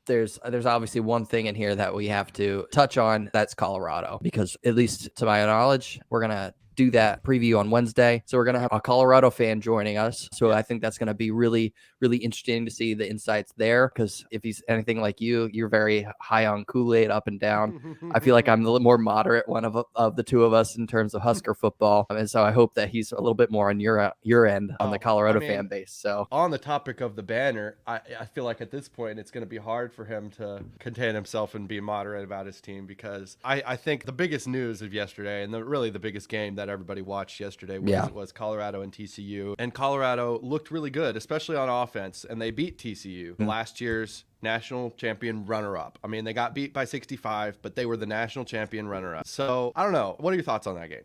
there's obviously one thing in here that we have to touch on. That's Colorado, because at least to my knowledge, we're going to do that preview on Wednesday. So we're going to have a Colorado fan joining us. So I think that's going to be really, really interesting to see the insights there, because if he's anything like you, you're very high on Kool-Aid up and down. I feel like I'm the more moderate one of the two of us in terms of Husker football. And so I hope that he's a little bit more on your end on the Colorado fan base. So on the topic of the banner, I feel like at this point it's going to be hard for him to contain himself and be moderate about his team, because I think the biggest news of yesterday, and really the biggest game that everybody watched yesterday, was Colorado and TCU. And Colorado looked really good, especially on offense, and they beat TCU, last year's national champion runner-up. I mean, they got beat by 65, but they were the national champion runner-up. So I don't know. What are your thoughts on that game?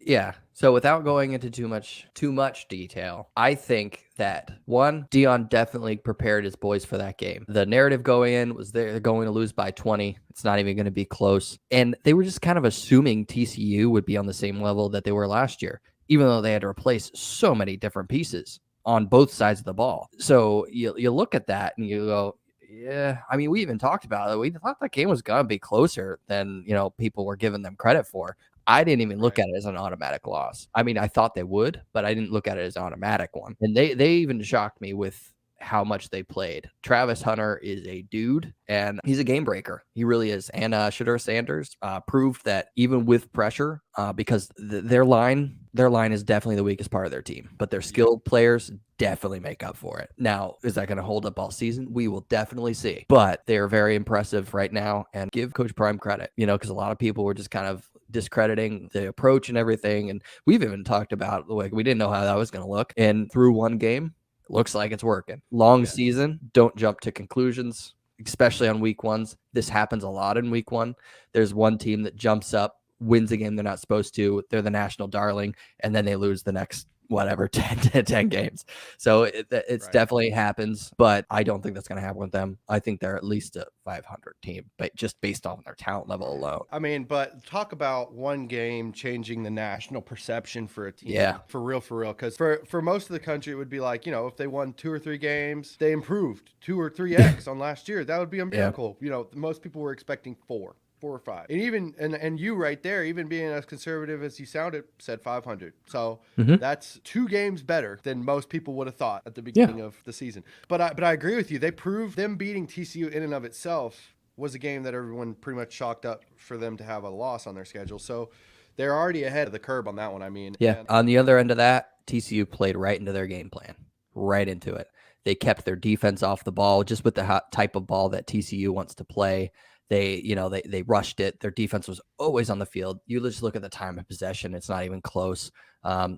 Yeah. So without going into too much detail, I think that one, Dion definitely prepared his boys for that game. The narrative going in was they're going to lose by 20. It's not even going to be close. And they were just kind of assuming TCU would be on the same level that they were last year, even though they had to replace so many different pieces on both sides of the ball. So you look at that and you go, yeah, I mean, we even talked about it. We thought that game was going to be closer than, people were giving them credit for. I didn't even look at it as an automatic loss. I mean, I thought they would, but I didn't look at it as an automatic one. And they even shocked me with how much they played. Travis Hunter is a dude, and he's a game breaker. He really is. And Shedeur Sanders proved that even with pressure, because their line is definitely the weakest part of their team, but their skilled players definitely make up for it. Now, is that going to hold up all season? We will definitely see. But they're very impressive right now, and give Coach Prime credit, because a lot of people were just kind of discrediting the approach and everything. And we've even talked about, like, we didn't know how that was going to look. And through one game, looks like it's working. Long season, don't jump to conclusions, especially on week ones. This happens a lot in week one. There's one team that jumps up, wins a game they're not supposed to. They're the national darling, and then they lose the next 10 games. So it's definitely happens, but I don't think that's going to happen with them. I think they're at least a 500 team, but just based on their talent level alone. I mean, but talk about one game changing the national perception for a team. Yeah. For real. Because for most of the country, it would be like, if they won 2 or 3 games, they improved 2 or 3x on last year. That would be a miracle. Yeah. Most people were expecting 4 or 5. And even and you right there, even being as conservative as you sounded, said 500. So that's 2 games better than most people would have thought at the beginning of the season. But I agree with you. They proved them beating TCU in and of itself was a game that everyone pretty much chalked up for them to have a loss on their schedule. So they're already ahead of the curve on that one. I mean, on the other end of that, TCU played right into their game plan, right into it. They kept their defense off the ball, just with the type of ball that TCU wants to play. They rushed it. Their defense was always on the field. You just look at the time of possession; it's not even close.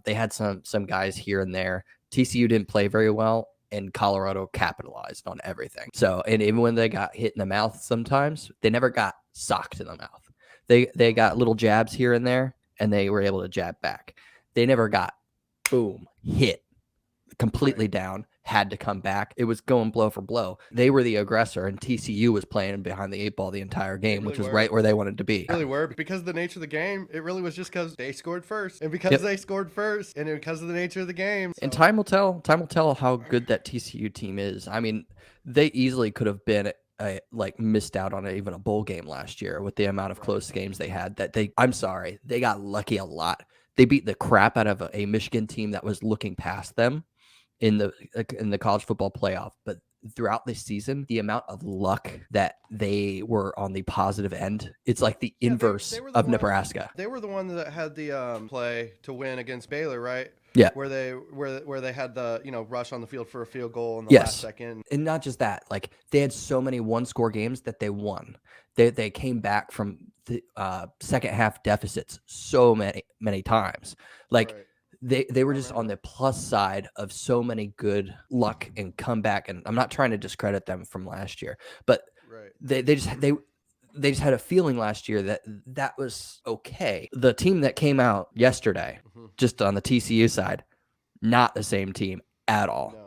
They had some guys here and there. TCU didn't play very well, and Colorado capitalized on everything. So, and even when they got hit in the mouth, sometimes they never got socked in the mouth. They got little jabs here and there, and they were able to jab back. They never got boom hit completely down. Had to come back. It was going blow for blow. They were the aggressor, and TCU was playing behind the 8 ball the entire game, which was right where they wanted to be. Really were, because of the nature of the game. It really was just because they scored first, and because they scored first, and because of the nature of the game. So. And time will tell. Time will tell how good that TCU team is. I mean, they easily could have been missed out on even a bowl game last year with the amount of close games they had. I'm sorry, they got lucky a lot. They beat the crap out of a Michigan team that was looking past them in the college football playoff. But throughout this season, the amount of luck that they were on the positive end, it's like the inverse of Nebraska. They were the one that had the play to win against Baylor, right? Yeah. Where they had the rush on the field for a field goal in the last second. And not just that, like they had so many 1-score games that they won. They came back from the second half deficits so many times. They were just on the plus side of so many good luck and comeback. And I'm not trying to discredit them from last year, but they just had a feeling last year that was okay. The team that came out yesterday, just on the TCU side, not the same team at all. No.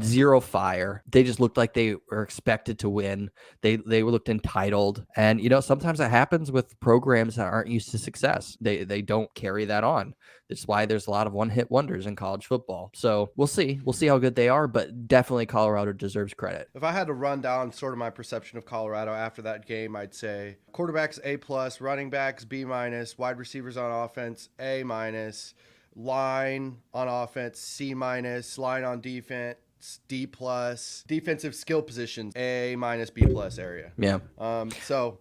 zero fire. They just looked like they were expected to win. They looked entitled. And sometimes that happens with programs that aren't used to success. They don't carry that on. That's why there's a lot of one-hit wonders in college football. So we'll see. We'll see how good they are, but definitely Colorado deserves credit. If I had to run down sort of my perception of Colorado after that game, I'd say quarterbacks A+, running backs B-, wide receivers on offense A-, line on offense C-, line on defense D+, defensive skill positions A-, B+ area. Yeah. So